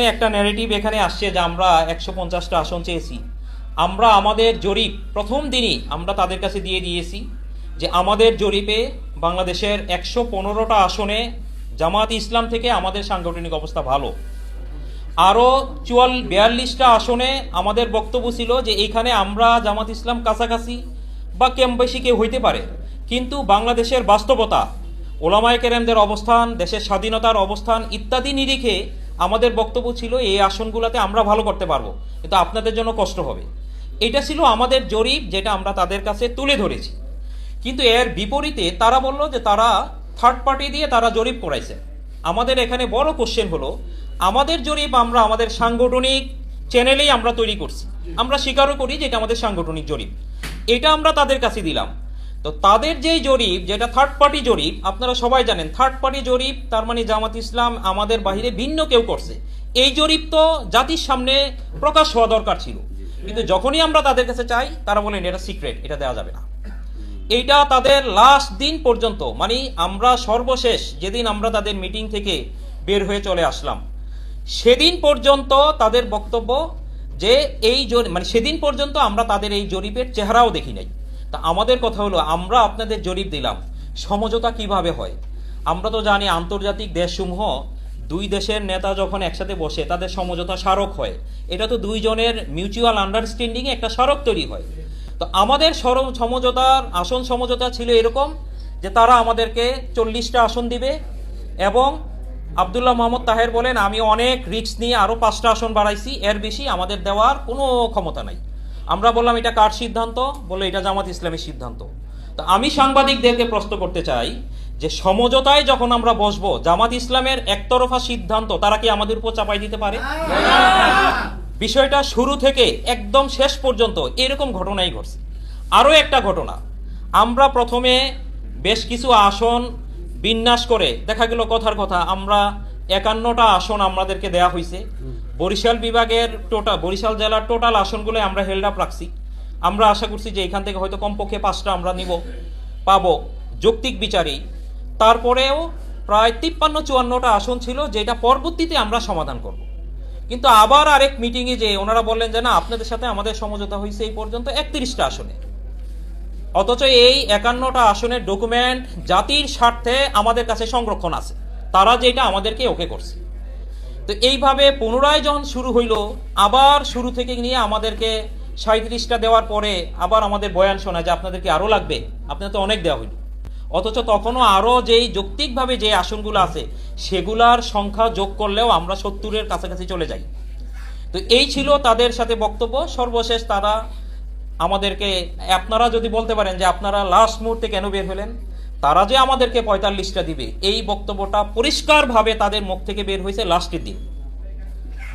একটা ন্যারেটিভ এখানে আসছে যে আমরা 150টা আসন চেয়েছি। আমরা আমাদের জরিপ প্রথম দিনই আমরা তাদের কাছে দিয়ে দিয়েছি যে আমাদের জরিপে বাংলাদেশের 115টা আসনে জামাত ইসলাম থেকে আমাদের সাংগঠনিক অবস্থা ভালো। আরও 42টা আসনে আমাদের বক্তব্য ছিল যে এইখানে আমরা জামাত ইসলাম কাছাকাছি বা কম বেশি কেউ হইতে পারে, কিন্তু বাংলাদেশের বাস্তবতা, ওলামায়ে কেরামদের অবস্থান, দেশের স্বাধীনতার অবস্থান ইত্যাদি নিরিখে আমাদের বক্তব্য ছিল এই আসনগুলোতে আমরা ভালো করতে পারবো, কিন্তু আপনাদের জন্য কষ্ট হবে। এটা ছিল আমাদের জরিপ, যেটা আমরা তাদের কাছে তুলে ধরেছি। কিন্তু এর বিপরীতে তারা বলল যে তারা থার্ড পার্টি দিয়ে তারা জরিপ করাইছে। আমাদের এখানে বড় কোশ্চেন হলো, আমাদের জরিপ আমরা আমাদের সাংগঠনিক চ্যানেলেই আমরা তৈরি করছি, আমরা স্বীকারও করি যে এটা আমাদের সাংগঠনিক জরিপ, এটা আমরা তাদের কাছে দিলাম। তো তাদের যেই জরিপ, যেটা থার্ড পার্টি জরিপ, আপনারা সবাই জানেন থার্ড পার্টি জরিপ তার মানে জামাত ইসলাম আমাদের বাহিরে ভিন্ন কেউ করছে। এই জরিপ তো জাতির সামনে প্রকাশ হওয়া দরকার ছিল, কিন্তু যখনই আমরা তাদের কাছে চাই তারা বলেন এটা সিক্রেট, এটা দেওয়া যাবে না। এইটা তাদের লাস্ট দিন পর্যন্ত, মানে আমরা সর্বশেষ যেদিন আমরা তাদের মিটিং থেকে বের হয়ে চলে আসলাম সেদিন পর্যন্ত তাদের বক্তব্য যে এই মানে সেদিন পর্যন্ত আমরা তাদের এই জরিপের চেহারাও দেখি নাই। তা আমাদের কথা হলো, আমরা আপনাদের জরিপ দিলাম, সমঝোতা কিভাবে হয়? আমরা তো জানি আন্তর্জাতিক দেশসমূহ দুই দেশের নেতা যখন একসাথে বসে তাদের সমঝোতা স্মারক হয়, এটা তো দুইজনের মিউচুয়াল আন্ডারস্ট্যান্ডিংয়ে একটা স্মারক তৈরি হয়। তো আমাদের সমঝোতার আসন সমঝোতা ছিল এরকম যে তারা আমাদেরকে 40টা আসন দিবে, এবং আব্দুল্লাহ মোহাম্মদ তাহের বলেন আমি অনেক রিস্ক নিয়ে আরও 5টা আসন বাড়াইছি, এর বেশি আমাদের দেওয়ার কোনো ক্ষমতা নাই। আমরা বললাম এটা কার সিদ্ধান্ত? বললো এটা জামাত ইসলামের সিদ্ধান্ত। তো আমি সাংবাদিকদেরকে প্রশ্ন করতে চাই যে সমঝোতায় যখন আমরা বসবো, জামাত ইসলামের একতরফা সিদ্ধান্ত তারা কি আমাদের উপর চাপাই দিতে পারে? বিষয়টা শুরু থেকে একদম শেষ পর্যন্ত এরকম ঘটনাই ঘটছে। আরও একটা ঘটনা, আমরা প্রথমে বেশ কিছু আসন বিন্যাস করে দেখা গেল, কথার কথা আমরা 51টা আসন আমাদেরকে দেয়া হয়েছে। বরিশাল বিভাগের বরিশাল জেলার টোটাল আসনগুলো আমরা হেল্ড আপ রাখছি। আমরা আশা করছি যে এখান থেকে হয়তো কমপক্ষে 5টা আমরা পাবো যৌক্তিক বিচারেই। তারপরেও প্রায় 53-54টা আসন ছিল যেটা পরবর্তীতে আমরা সমাধান করব। কিন্তু আবার আরেক মিটিংয়ে যে ওনারা বললেন যে না, আপনাদের সাথে আমাদের সমঝোতা হয়েছে এই পর্যন্ত 31টা আসনে, অথচ এই 51টা আসনের ডকুমেন্ট জাতির স্বার্থে আমাদের কাছে সংরক্ষণ আছে, তারা যেটা আমাদেরকে ওকে করছে। তো এইভাবে পুনরায় যখন শুরু হইল, আবার শুরু থেকে নিয়ে আমাদেরকে 37টা দেওয়ার পরে আবার আমাদের বয়ান শোনা যে আপনাদেরকে আরও লাগবে, আপনাদের তো অনেক দেওয়া হইল। অথচ তখনও আরও যেই যৌক্তিকভাবে যে আসনগুলো আছে সেগুলার সংখ্যা যোগ করলেও আমরা 70-এর কাছাকাছি চলে যাই। তো এই ছিল তাদের সাথে বক্তব্য। সর্বশেষ তারা আমাদেরকে, আপনারা যদি বলতে পারেন যে আপনারা লাস্ট মুহূর্তে কেন বের হলেন, তারা যে আমাদেরকে 45টা দিবে এই বক্তব্যটা পরিষ্কারভাবে তাদের মুখ থেকে বের হয়েছে লাস্টের দিন।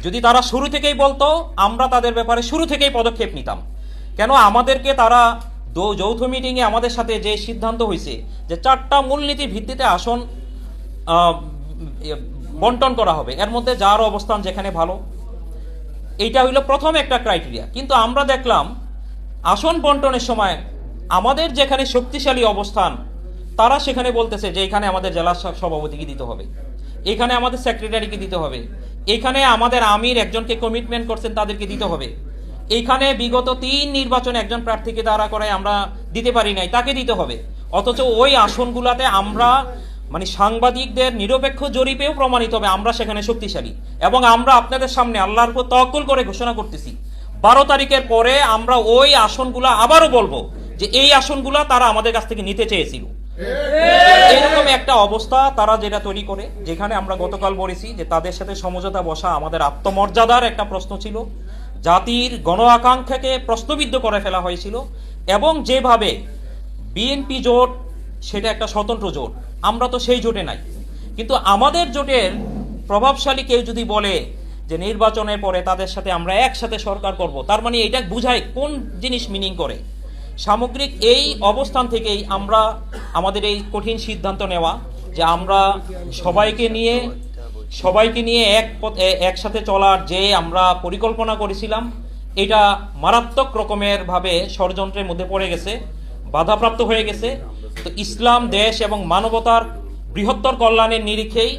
যদি তারা শুরু থেকেই বলতো, আমরা তাদের ব্যাপারে শুরু থেকেই পদক্ষেপ নিতাম। কেন আমাদেরকে তারা যৌথ মিটিংয়ে আমাদের সাথে যে সিদ্ধান্ত হয়েছে যে 4টা মূলনীতির ভিত্তিতে আসন বন্টন করা হবে, এর মধ্যে যার অবস্থান যেখানে ভালো, এইটা হইল প্রথম একটা ক্রাইটেরিয়া। কিন্তু আমরা দেখলাম আসন বন্টনের সময় আমাদের যেখানে শক্তিশালী অবস্থান তারা সেখানে বলতেছে যে এখানে আমাদের জেলা সভাপতিকে দিতে হবে, এখানে আমাদের সেক্রেটারিকে দিতে হবে, এখানে আমাদের আমির একজনকে কমিটমেন্ট করছেন তাদেরকে দিতে হবে, এইখানে বিগত 3 নির্বাচনে একজন প্রার্থীকে দাঁড়া করায় আমরা দিতে পারি নাই, তাকে দিতে হবে। অথচ ওই আসনগুলাতে আমরা, মানে সাংবাদিকদের নিরপেক্ষ জরিপেও প্রমাণিত হবে আমরা সেখানে শক্তিশালী। এবং আমরা আপনাদের সামনে আল্লাহর উপর তাওয়াক্কুল করে ঘোষণা করতেছি 12 তারিখের পরে আমরা ওই আসনগুলা আবারও বলবো যে এই আসনগুলা তারা আমাদের কাছ থেকে নিতে চেয়েছিল। এরকম একটা অবস্থা তারা যেটা তৈরি করে, যেখানে আমরা গতকাল বলেছি যে তাদের সাথে সমঝোতা বসা আমাদের আত্মমর্যাদার একটা প্রশ্ন ছিল, জাতির গণ আকাঙ্ক্ষাকে প্রশ্নবিদ্ধ করে ফেলা হয়েছিল। এবং যেভাবে বিএনপি জোট সেটা একটা স্বতন্ত্র জোট, আমরা তো সেই জোটে নাই। কিন্তু আমাদের জোটের প্রভাবশালী কেউ যদি বলে যে নির্বাচনের পরে তাদের সাথে আমরা একসাথে সরকার করব, তার মানে এটা বুঝায় কোন জিনিস মিনিং করে। সামগ্রিক এই অবস্থান থেকেই আমরা আমাদের এই কঠিন সিদ্ধান্ত নেওয়া যে আমরা সবাইকে নিয়ে একসাথে চলার যে আমরা পরিকল্পনা করেছিলাম, এটা মারাত্মক রকমের ভাবে ষড়যন্ত্রের মধ্যে পড়ে গেছে, বাধাপ্রাপ্ত হয়ে গেছে। তো ইসলাম, দেশ এবং মানবতার বৃহত্তর কল্যাণের নিরিখেই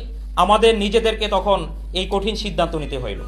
আমাদের নিজেদেরকে তখন এই কঠিন সিদ্ধান্ত নিতে হইল।